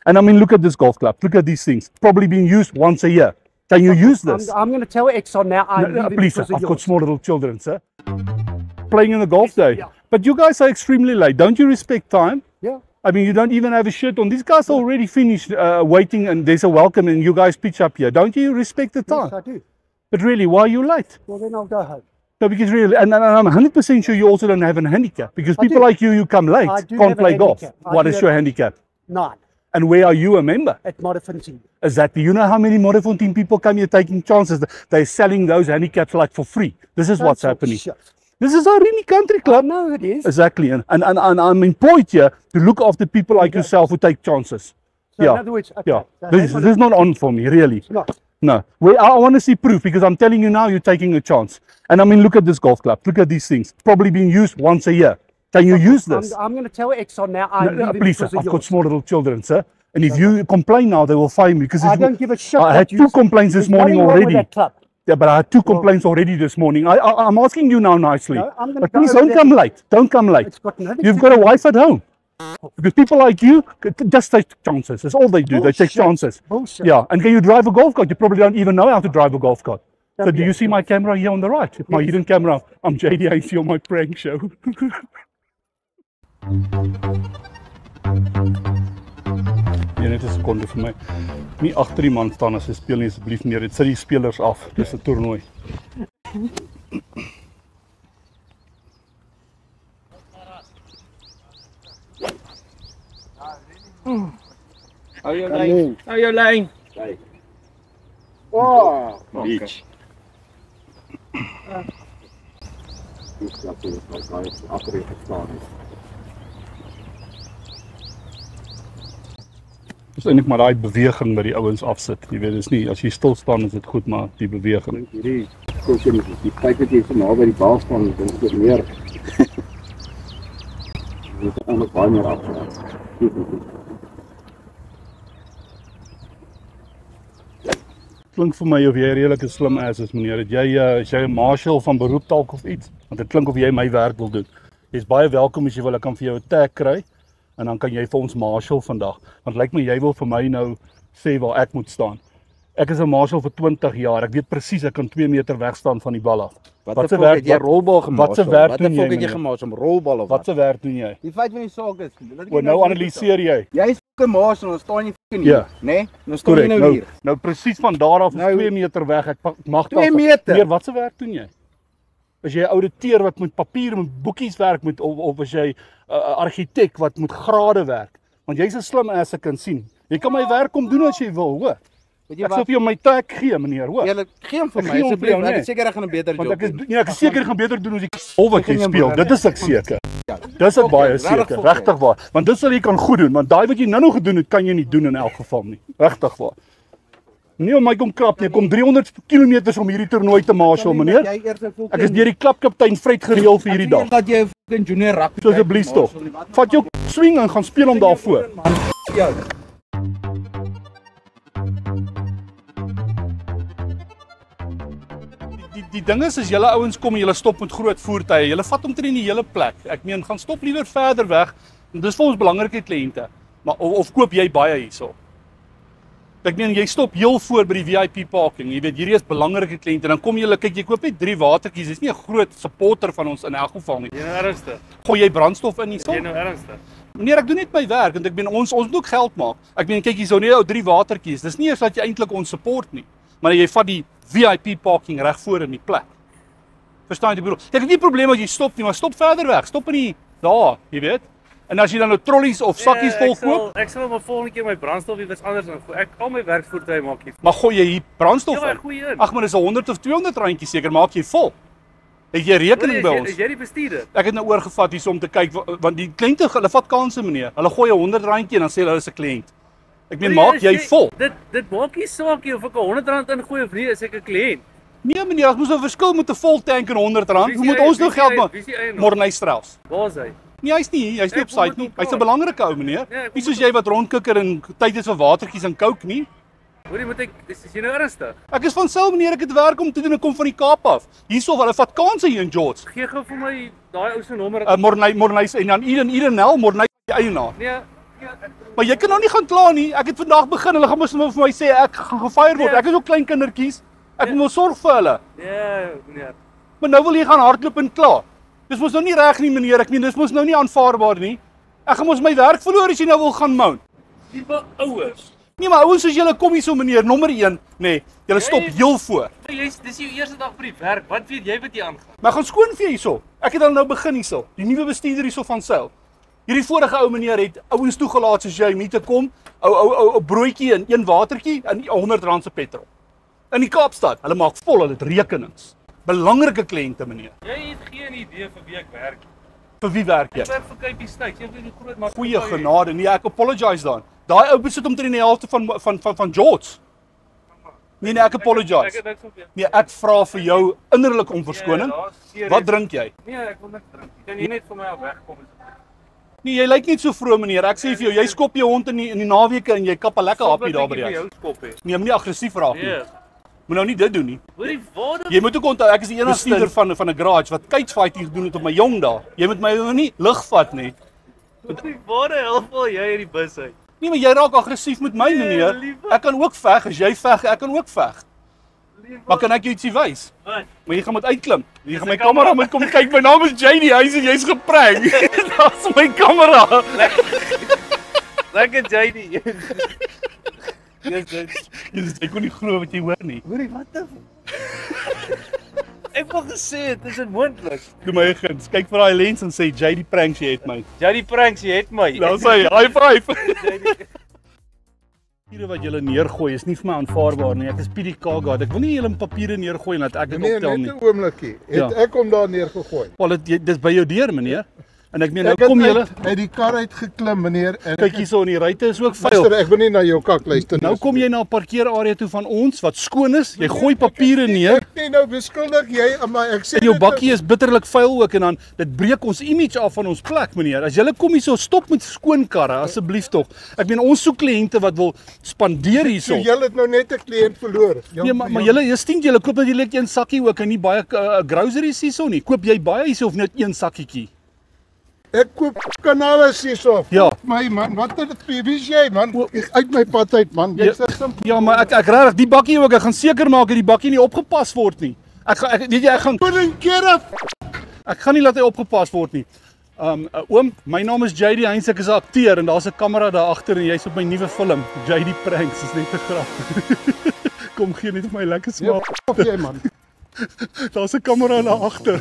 And I mean, look at this golf club. Look at these things. Probably being used once a year. Can you use this? I'm going to tell Exxon now. Please, sir. I've got small little children, sir. Playing in the golf day. Yeah. But you guys are extremely late. Don't you respect time? Yeah. I mean, you don't even have a shirt on. These guys are already finished waiting, and there's a welcome, and you guys pitch up here. Don't you respect the time? Yes, I do. But really, why are you late? Well, then I'll go home. No, because really, and I'm 100% sure you also don't have a handicap. Because people like you can't play golf. What is your handicap? 9 And where are you a member? at Modderfontein. Exactly. You know how many Modderfontein people come here taking chances? They're selling those handicaps like for free. This is what's happening. This is our really country club. No, it is. Exactly. And I'm employed here to look after people like yourself who take chances. So in other words, okay, yeah. so This is not on for me, really. It's not. No. I want to see proof, because I'm telling you now, you're taking a chance. And I mean, look at this golf club. Look at these things. Probably being used once a year. Can you use this? I'm going to tell Exxon now. Please, sir. I've got small little children, sir. And if you complain now, they will fine me. Because I don't give a shit. I had 2 complaints this morning already. That club. Yeah, but I had 2 complaints already this morning. I'm asking you now nicely. No, I'm gonna but go please over don't come late. Don't come late. It's got nothing You've to got a wife at home. Because people like you just take chances. That's all they do. They take chances. Bullshit. Yeah. And can you drive a golf cart? You probably don't even know how to drive a golf cart. So do you see my camera here on the right? My hidden camera. I'm JD AC on my prank show. Ja, net 'n sekonde vir my. Nie agter die man staan as hy speel nie, asseblief meneer. Dit sit die spelers af. Dis 'n toernooi. Hou jou lyn. Hou jou lyn. Oh, Beach. Dis eintlik maar daai beweging wat die ouens afsit. Jy weet, dis nie as jy stil staan is dit goed, maar die beweging. Hierdie skoolkind, die feit dat jy so naby die bal staan, dink ek meer. Dit is eintlik baie meer afgelaat. Klink vir my of jy redelik 'n slim ass is, meneer. Dat jy is jy 'n marshal van beroep dalk of iets? Want dit klink of jy my werk wil doen. Jy's baie welkom as jy wil, ek kan vir jou 'n tag kry en dan kan jy vir ons marshal vandag. Want lyk my jy wil vir my nou sê waar ek moet staan. Ek is 'n marshal vir 20 jaar. Ek weet presies ek kan 2 meter weg staan van die bal af. Wat se werk jy rolbal gemaak? Wat se werk doen jy? Wat het jy gemaak om rolbal of wat? Wat se werk doen jy? Die feit van die saak is, nou analiseer jy. Jy's 'n marshal en dan staan jy fucking Ja. hier, né? Dan staan jy nou hier. Nou presies van daar af is Nou, 2 meter weg. Ek mag 2 meter. Meneer, wat se werk doen jy? As jy 'n ouditeur wat met papier en boekies werk moet of as jy 'n argitek wat met grade werk. Want jy's 'n slim ass, ek kan sien. Jy kan my werk kom doen as jy wil, hoor. Weet jy Ek wat? sal vir jou my tag gee, meneer, hoor. Jy gee hom vir Ek my gee hom vir asseblief. jou, Ek nee. is seker ek gaan 'n beter Want job ek doen. is seker gaan beter doen as die of wat jy Ek kan speel. jou Dit is ek seker. Ja, Dis ek baie regtig seker, volgens. regtig waar. Want dit sal jy kan goed doen, want daai wat jy nou gedoen het, kan jy nie doen in elk geval nie. Regtig waar. Nie om my kom krap nie. Ek kom 300 km om hierdie toernooi te marshal, meneer. Jy eers 'n Ek is deur die klapkaptein Fred gereël vir hierdie dag. Dat jy 'n fucking junior rugby. So asseblief stop. Vat jou swing en gaan speel hom daarvoor. Jou. Die ding is julle ouens kom en julle stop met groot voertuie. Julle vat omtrent die hele plek. Ek meen, gaan stop liewer verder weg. Dis vir ons belangrike kliënte. Maar of koop jy baie hierso? Ek meen jy stop heel voor by die VIP parking. Jy weet hierdie is belangrike kliënte. Dan kom jy kyk jy koop net 3 watertjies. Dis nie 'n groot supporter van ons in elk geval nie. Jy nou ernstig. Gooi jy brandstof in hierso? Jy nou ernstig. Meneer, ek doen net my werk want ek meen ons moet ook geld maak. Ek meen kyk hierso net ou 3 watertjies. Dis nie eers dat jy eintlik ons support nie. Maar jy vat die VIP parking reg voor in die plek. Verstaan jy bedoel? Ek het nie probleme as jy stop nie, maar stop verder weg. Stop in die daar, jy weet. En as jy dan nou trollies of sakkies vol koop, Ek sal maar volgende keer my brandstof iewers anders ingooi. Ek al my werksvoertuie maak hier. maar gooi jy hier brandstof Ja, in. gooi in. Ag, maar dis 100 of 200 randjies seker, maak jy vol. Het jy rekening by ons? Is jy die bestuurder? Ek het nou oorgevat hier om te kyk want die kliënte hulle vat kansse, meneer. Hulle gooi 'n 100 randjie en dan sê hulle is 'n kliënt. Ek meen, maak jy vol? Dit maak nie saak of ek 'n R100 ingooi of nie, is ek 'n kliënt. Nee, meneer, ons moet 'n verskil met 'n vol tank en R100. Wie Hoe is moet die- ons nou wie is geld die- maak? wie is die eienaar? Morney Strauss. Waar is hy? Nee, hy's nie op Ek site wil nie. met hom Hy's 'n praat. belangrike ou, meneer. Ja, ek Nie wil soos met jy wat rondkikker en tyd is vir watertjies en coke nie. Hoorie, moet ek is jy nou ernstig? Ek is van Sel, meneer, ek het werk om te doen. Ek kom van die Kaap af. Hierso hulle vat kansse hier in George. Gee gou vir my daai ou se nommer. Morney en dan Edenel, Morney die eienaar. Nee, Maar jy kan nou nie gaan kla nie. Ek het vandag begin, hulle gaan mos vir my sê ek gaan gefire word. Ek is ook klein kindertjies. Ek moet sorg vir hulle. Ja, meneer. Maar nou wil jy gaan hardloop en kla. Dis mos nou nie reg nie, meneer. Ek meen, dis mos nou nie aanvaarbaar nie. Ek gaan mos my werk verloor as jy nou wil gaan mount. Die ouers. Nee, maar ouens soos julle kom hier so, meneer, nommer 1, nee. Julle stop heel voor. Dis jou eerste dag by die werk. Wat weet jy wat hier aangaan? Maar gaan skoonvee hierso. Ek het al nou begin hierso. Die nuwe bestuurder hierso van Sail. Hierdie vorige ou meneer het ouens toegelaat soos jy om hier te kom. Ou broodjie en een watertjie en R100 se petrol. In die Kaapstad, hulle maak vol, hulle het rekenings. Belangrike kliënte, meneer. Jy het geen idee vir wie ek werk. Vir wie werk jy? Ek werk vir Cape Steaks. Jy weet die groot maatskappy. Goeie genade. Nee, ek apologize dan. Daai ou besit omtrent die helfte van George. Nee, ek apologize. Ek het niks op jou. Nee, ek vra vir jou innerlik om verskoning. Wat drink jy? Nee, ek wil niks drink. Kan jy net vir my af wegkom? Nee, jy lyk net so vroom, meneer. Ek sê vir jou, jy skop jou hond in die naweke en jy kap 'n lekker happie daar by die huis. Nee, moenie aggressief raak nie. Ja. Moet nou nie dit doen nie. Hoorie, waar Jy moet ook onthou, ek is die enigste bestuurder van 'n garage wat kitefighting gedoen het op my jong dae. Jy moet my nou nie lig vat nie. waar help jy uit die bus uit? Nee, maar jy raak aggressief met my, meneer. Ek kan ook veg, as jy veg, ek kan ook veg. Maar kan ek jou ietsie wys? Wat? Maar jy gaan moet uitklim. Jy gaan my kamera moet kom kyk. My naam is JD Huys en jy's geprank. Daar's my kamera. Lekker JD. Ek kon nie glo wat jy hoor nie. Hoorie, wat die Ek wou gesê dit is onmoontlik. Doe my 'n guns. Kyk vir daai lens en sê JD pranks jy het my. JD pranks jy het my. Dan sê hy high five. Papiere wat julle neergooi is nie vir my aanvaarbaar nie. Ek is PDK God. Ek wil nie julle papiere neergooi en laat ek dit optel nie. Nee, net 'n oombliekie. Het ek hom daar neergegooi? Wel, dis by jou deur, meneer. En ek meen nou Ek het kom julle. uit die kar uit geklim, meneer. En Kyk hierso in die ruitte is ook vuil. Luister, ek wil nie na jou kak luister nie. Nou kom jy na 'n parkeerarea toe van ons wat skoon is. Jy gooi papiere neer. Ek nie nou beskuldig jy, maar ek sê En jou dit- bakkie is bitterlik vuil ook en dan dit breek ons image af van ons plek, meneer. As julle kom hierso, stop met skoon karre asseblief tog. Ek meen ons soek kliënte wat wil spandeer hierso. So, julle het nou net 'n kliënt verloor. Nee, maar julle stink julle koop natuurlik een sakkie ook en nie baie groceries hierso nie. Koop jy baie hierso of net een sakkietjie? Ek koop cannabis hierso. Ja. My man, wat wie is jy man? Uit my pad uit man. Jy's simpel. Ja, maar ek regtig die bakkie ook. Ek gaan seker maak dat die bakkie nie opgepas word nie. Ek weet jy ek gaan Ek gaan nie laat hy opgepas word nie. Oom, my naam is JD Huys, ek is 'n akteur en daar's 'n kamera daar agter en jy's op my nuwe film, JD Pranks, is net te grappig. Kom gee net vir my lekker smaak. Of jy man. Daar's 'n kamera daar agter.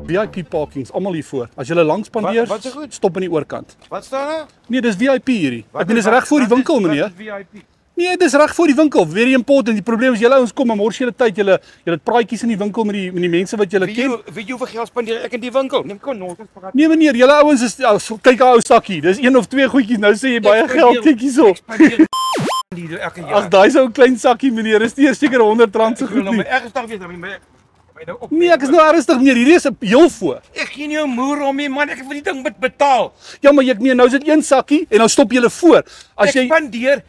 VIP parkings, almal hier voor. As jy langs spandeer, Wat se goed? stop aan die oorkant. Wat staan daar? Nee, dis VIP hierdie. Ek meen dis reg voor die winkel, meneer. VIP. Nee, dis reg voor die winkel. Very important. Die probleem is julle ouens kom en mors julle tyd. Julle het praatjies in die winkel met die mense wat julle ken. Weet jy hoeveel geld spandeer ek in die winkel? Neem kon nog eens praat. Nee meneer, julle ouens is kyk ou sakkie. Dis een of twee goedjies. Nou sê jy baie geld, kyk hierso. Elke Ag, jaar. daai is ou klein sakkie meneer. Dis nie seker R100 se Ek wil goed nou my nie. ergens dag weet dan my nou op. Nee, ek is nou ernstig meneer. Hierdie is 'n heel voor. Ek gee nie 'n moer om nie man, ek het vir die ding moet betaal. Ja, maar ek meen nou is dit een sakkie en dan stop julle voor. As Ek jy spandeer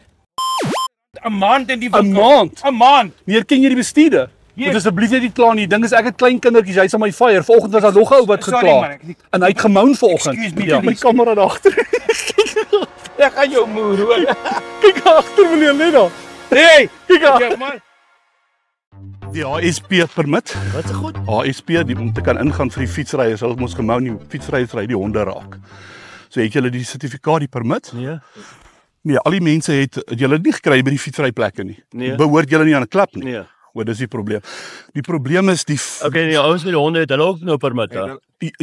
'n maand in die 'n winkel. maand. 'n maand. Meneer, ken jy die bestuurder? Yes. Moet asseblief net nie kla nie. Die ding is ek het klein kindertjies, hy's aan my fire. Vanoggend was daar nog 'n ou wat Sorry, gekla. man, ek- En hy het gemoun vanoggend. Excuse me, Ja, my please. kamera daar agter. Ek gaan jou moer hoor. Kyk agter meneer net daar. Hey, Kyk daar. ja man. Die ASP permit. Wat se goed? ASP om te kan ingaan vir die fietsryers. Hulle mos gemou nie fietsryers ry die honde raak. So het julle die sertifikaat, die permit? Nee. Nee, al die mense het julle nie gekry by die fietsryplekke nie. Nee. Behoort julle nie aan 'n klap nie. Nee. O, dis die probleem. Die probleem is die Okay, die ouens met die honde het hulle ook nou permit, hè?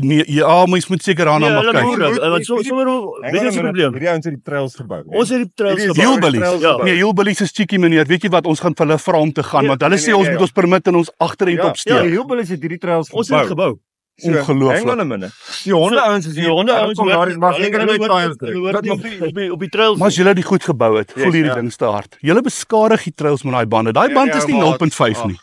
nee, ja, mens moet seker daarna Nee, maar hulle kyk. boere, want sommer weet jy wat die probleem? Hierdie ouens het die trails gebou. Ons het die trails Hierdie is gebou. Hillbillies. Ja. Nee, hillbillies is cheeky meneer. Weet jy wat, ons gaan vir hulle vra om te gaan Nee, want hulle sê ons moet ons permit in ons agterend Ja, opsteek. Hillbillies het hierdie trails Ons het dit gebou. Ongelooflik. Hang on 'n minute. Die honde ouens is Die honde ouens kom daar, maar seker net trails. op die trails. Maar as julle dit goed gebou het, voel hierdie ja. ding te hard. Julle beskadig die trails met daai bande. Daai band is nie 0.5 nie.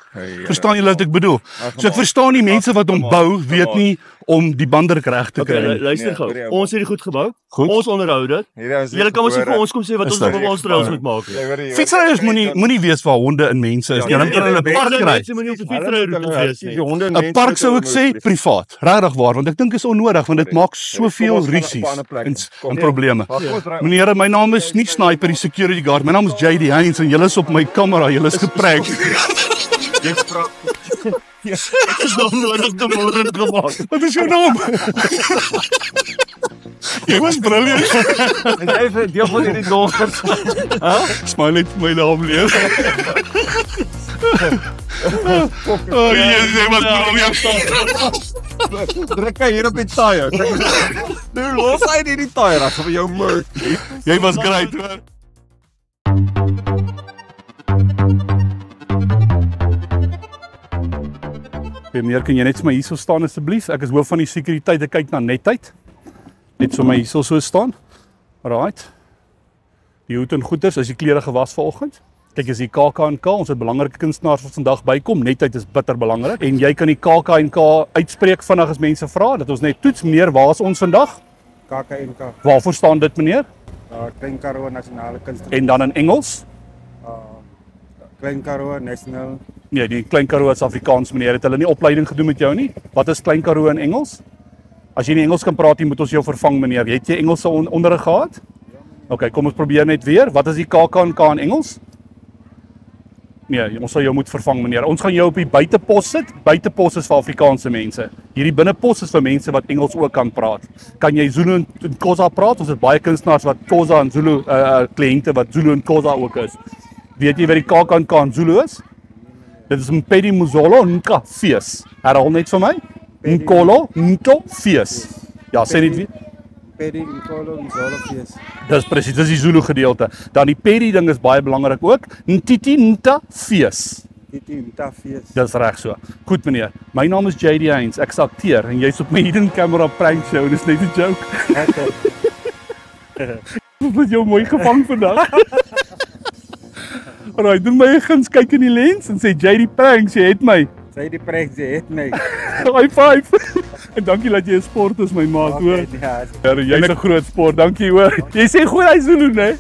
Verstaan julle wat ek bedoel? So ek verstaan die mense wat hom bou, weet nie om die banddruk reg te Okay, kry. luister gou. Ons het dit goed gebou. Goed. Ons onderhou dit. Julle kan mos nie vir ons kom sê wat Is ons dit? op ons trails moet maak nie. Fietsryers moenie weet waar honde en mense is nie. Dan kan hulle 'n park kry. Mense moenie op die fietsry roete wees nie. 'n Park sou ek sê privaat. Regtig waar, want ek dink is onnodig want dit maak soveel rusies en probleme. Meneer, my naam is nie Sniper die security guard. My naam is JD Heinz en julle is op my kamera, julle is geprank. Dit is nog nodig te word gemaak. Wat is jou naam? Jy was brilliant. En jy is deel van hierdie dogters. Smile net vir my naam leer. Oh, jy was brilliant. Druk hy hier op die tyre. Nou los hy hierdie tyre, as vir jou moer. Jy was great, hoor. Meneer, kan jy net vir my hierso staan asseblief? Ek is hoof van die sekuriteit, ek kyk na netheid. Net so my hierso so staan. Right. Die hoed en goeders, is die klere gewas vanoggend? Kyk, is die KAK&K, ons het belangrike kunstenaars wat vandag bykom. Netheid is bitter belangrik en jy kan die KAK&K uitspreek vinnig as mense vra dat ons net toets. Meneer, waar is ons vandag? KAK&K, Waarvoor staan dit, meneer? Klein Karoo Nasionale Kunst, En dan in Engels? Klein Karoo National, Nee, die Klein Karoo is Afrikaans, meneer. Het hulle nie opleiding gedoen met jou nie? Wat is Klein Karoo in Engels? As jy nie Engels kan praat nie, moet ons jou vervang, meneer. Het jy Engelse onderrig gehad? OK, kom ons probeer net weer. Wat is die KAK&K in Engels? Nee, ons sal jou moet vervang, meneer. Ons gaan jou op die buitepos sit. Buitepos is vir Afrikaanse mense. Hierdie binnepos is vir mense wat Engels ook kan praat. Kan jy Zulu en Xhosa praat? Ons het baie kunstenaars wat Xhosa en Zulu kliënte wat Zulu en Xhosa ook is. Weet jy wat die KAK&K in Zulu is? Dit is Mpedi Muzolo Nka fees. Herhaal net vir my. Nkolo Nto fees. Ja, sê net weer. Pedi Nkolo Mzolo fees. Dis presies, dis die Zulu gedeelte. Dan die Pedi ding is baie belangrik ook. Ntiti Nta fees. Titi Nta fees. Dis reg so. Goed meneer. My naam is JD Heinz. Ek's akteur en jy's op my hidden camera prank show. Dis net 'n joke. Wat jou mooi gevang vandag. Alright, doen my 'n guns, kyk in die lens en sê JD pranks, jy het my. Sy die prank, jy het my. High five. En dankie dat jy 'n sport is my maat, hoor. Okay, ja. Jy's 'n groot sport. Dankie hoor. Jy sê goed hy Zulu, né?